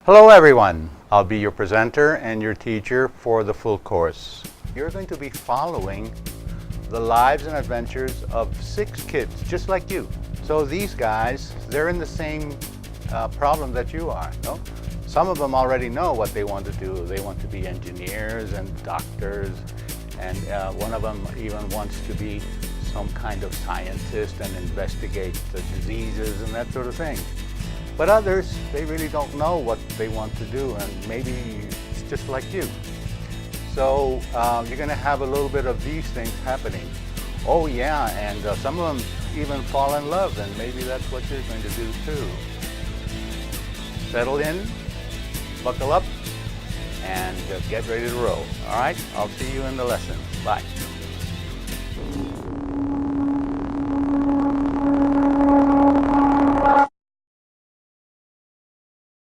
Hello everyone, I'll be your presenter and your teacher for the full course. You're going to be following the lives and adventures of 6 kids just like you. So these guys, they're in the same problem that you are, no? Some of them already know what they want to do. They want to be engineers and doctors, and one of them even wants to be some kind of scientist and investigate the diseases and that sort of thing. But others, they really don't know what they want to do, and maybe it's just like you. So you're going to have a little bit of these things happening. Oh yeah, and some of them even fall in love, and maybe that's what you're going to do too. Settle in, buckle up, and get ready to roll. All right? I'll see you in the lesson. Bye.